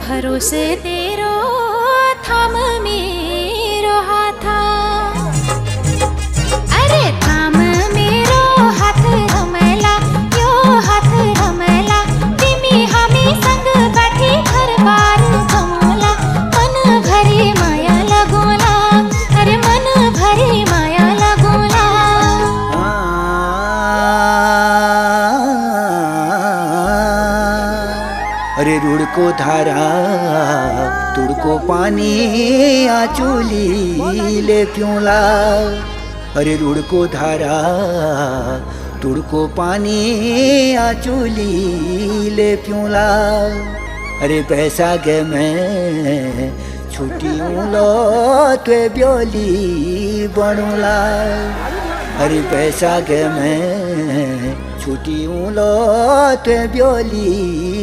भरोसे तेरो थाम मेरो हाथा। अरे थाम मेरो हात रमला, यो हात रमला, तिमी हामी सँग बैठी घर बार घमला। मन भरी माया लगोला, अरे मन भरी माया लगोला। अरे रुड़ को धारा तुड़ को पानी आचोली ले प्योला। अरे रुड़ को धारा तुड़ को पानी आचोली ले प्योला। अरे पैसा गे मैं छुट्टी लो त्वे ब्योली बनोला। अरे पैसा गे मैं छुट्टी लो त्वे ब्योली